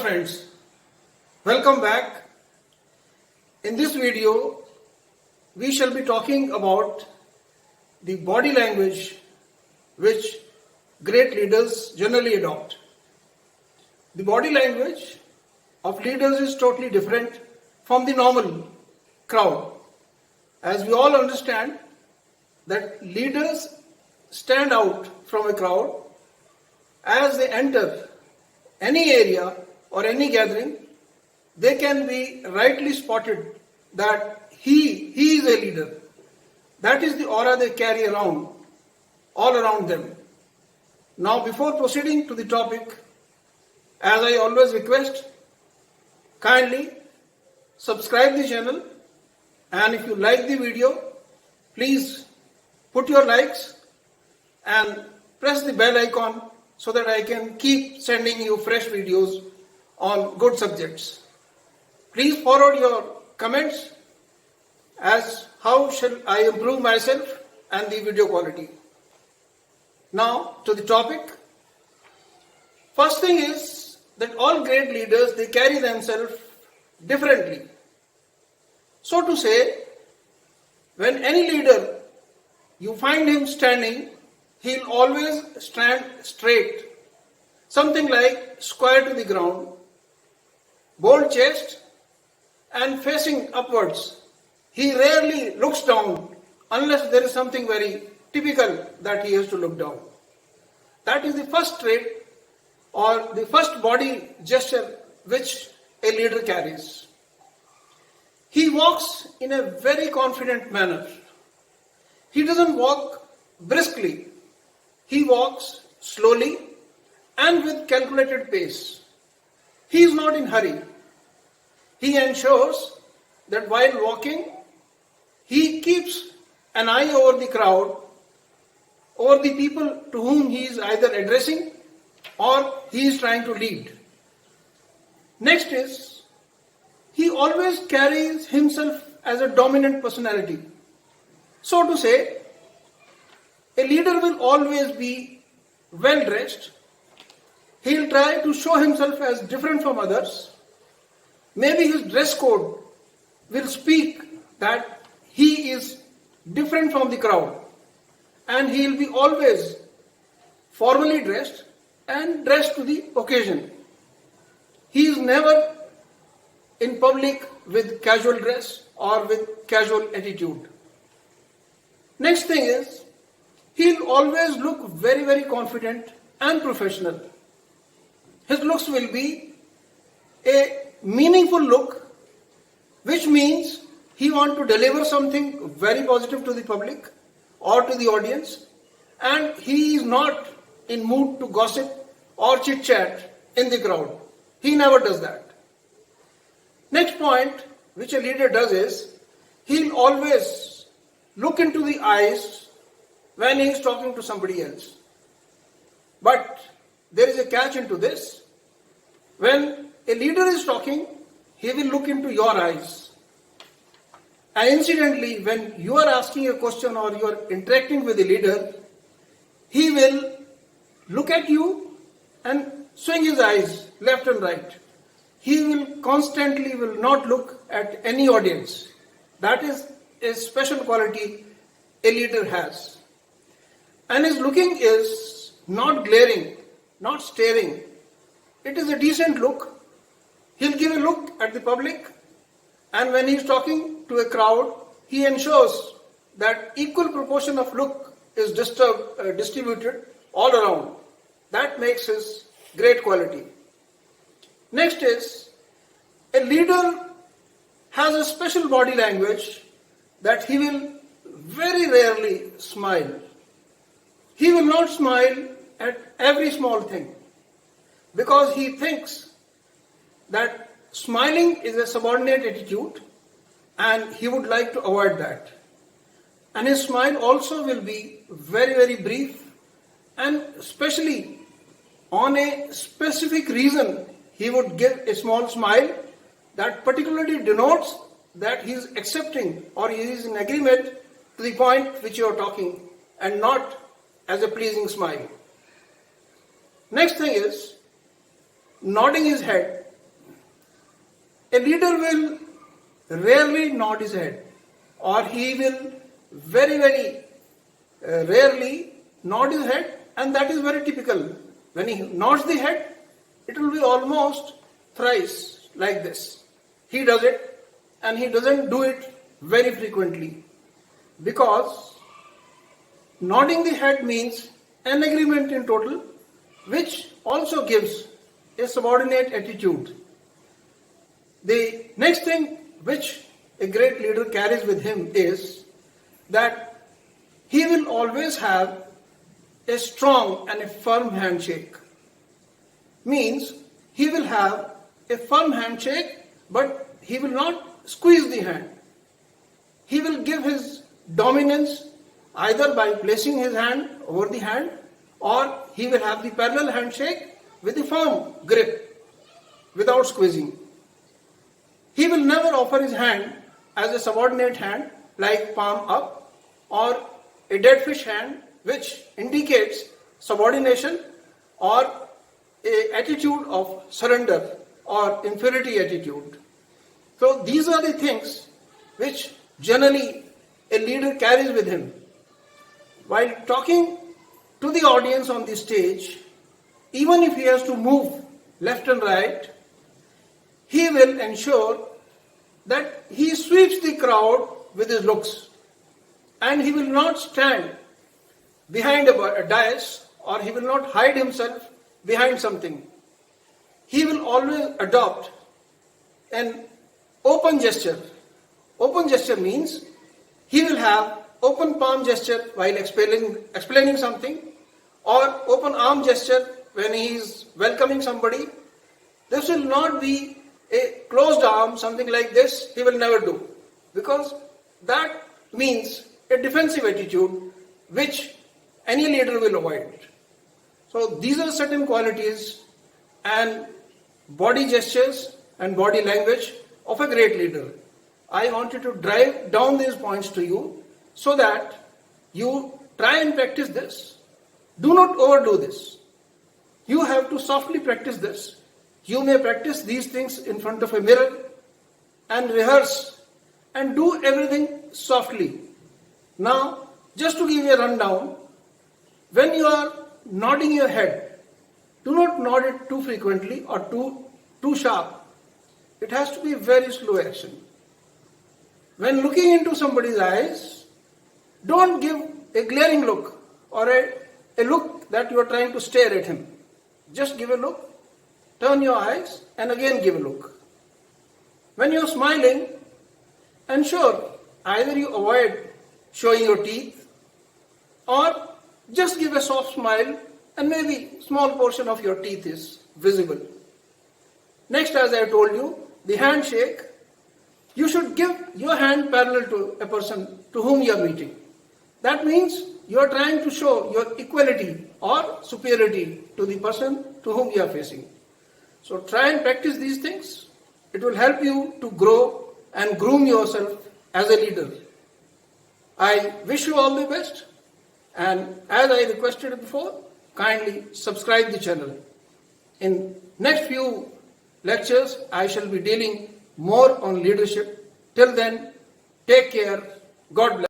friends, welcome back. In this video, we shall be talking about the body language which great leaders generally adopt. The body language of leaders is totally different from the normal crowd. As we all understand that leaders stand out from a crowd as they enter any area or any gathering. They can be rightly spotted that he is a leader. That is the aura they carry around, all around them. Now, before proceeding to the topic, as I always request, kindly subscribe the channel, and if you like the video, please put your likes and press the bell icon so that I can keep sending you fresh videos on good subjects. Please forward your comments as how shall I improve myself and the video quality. Now to the topic. First thing is that all great leaders, they carry themselves differently. So to say, when any leader, you find him standing, he'll always stand straight, something like square to the ground, bold chest and facing upwards. He rarely looks down unless there is something very typical that he has to look down. That is the first trait or the first body gesture which a leader carries. He walks in a very confident manner. He doesn't walk briskly. He walks slowly and with calculated pace. He is not in hurry. He ensures that while walking, he keeps an eye over the crowd, over the people to whom he is either addressing or he is trying to lead. Next is, he always carries himself as a dominant personality. So to say, a leader will always be well dressed. He'll try to show himself as different from others. Maybe his dress code will speak that he is different from the crowd, and he'll be always formally dressed and dressed to the occasion. He is never in public with casual dress or with casual attitude. Next thing is, he'll always look very, very confident and professional. His looks will be a meaningful look, which means he wants to deliver something very positive to the public or to the audience, and he is not in mood to gossip or chit chat in the crowd. He never does that. Next point which a leader does is, he'll always look into the eyes when he is talking to somebody else. But there is a catch into this. When a leader is talking, he will look into your eyes. And incidentally, when you are asking a question or you are interacting with the leader, he will look at you and swing his eyes left and right. He will constantly will not look at any audience. That is a special quality a leader has. And his looking is not glaring, not staring. It is a decent look. He'll give a look at the public, and when he's talking to a crowd, he ensures that equal proportion of look is distributed all around. That makes his great quality. Next is, a leader has a special body language that he will very rarely smile. He will not smile at every small thing because he thinks that smiling is a subordinate attitude and he would like to avoid that. And his smile also will be very, very brief, and especially on a specific reason he would give a small smile that particularly denotes that he is accepting or he is in agreement to the point which you are talking, and not as a pleasing smile. Next thing is nodding his head a leader will rarely nod his head, or he will very rarely nod his head, and that is very typical. When he nods the head, it will be almost thrice like this. He does it, and he doesn't do it very frequently, because nodding the head means an agreement in total, which also gives a subordinate attitude. The next thing which a great leader carries with him is that he will always have a strong and a firm handshake. Means he will have a firm handshake, but he will not squeeze the hand. He will give his dominance either by placing his hand over the hand, or he will have the parallel handshake with a firm grip without squeezing. He will never offer his hand as a subordinate hand like palm up, or a dead fish hand, which indicates subordination or a attitude of surrender or inferiority attitude. So these are the things which generally a leader carries with him. While talking to the audience on the stage, even if he has to move left and right, he will ensure that he sweeps the crowd with his looks, and he will not stand behind a dais, or he will not hide himself behind something. He will always adopt an open gesture. Open gesture means he will have open palm gesture while explaining something, or open arm gesture when he is welcoming somebody. This will not be a closed arm, something like this, he will never do, because that means a defensive attitude which any leader will avoid. So these are certain qualities and body gestures and body language of a great leader. I wanted to drive down these points to you so that you try and practice this. Do not overdo this. You have to softly practice this. You may practice these things in front of a mirror and rehearse and do everything softly. Now, just to give you a rundown, when you are nodding your head, do not nod it too frequently or too sharp. It has to be very slow action. When looking into somebody's eyes, don't give a glaring look or a look that you are trying to stare at him. Just give a look, turn your eyes, and again give a look. When you are smiling, ensure either you avoid showing your teeth, or just give a soft smile and maybe small portion of your teeth is visible. Next, as I told you, the handshake. You should give your hand parallel to a person to whom you are meeting. That means you are trying to show your equality or superiority to the person to whom you are facing. So try and practice these things. It will help you to grow and groom yourself as a leader. I wish you all the best, and as I requested before, kindly subscribe the channel. In next few lectures, I shall be dealing more on leadership. Till then, take care. God bless.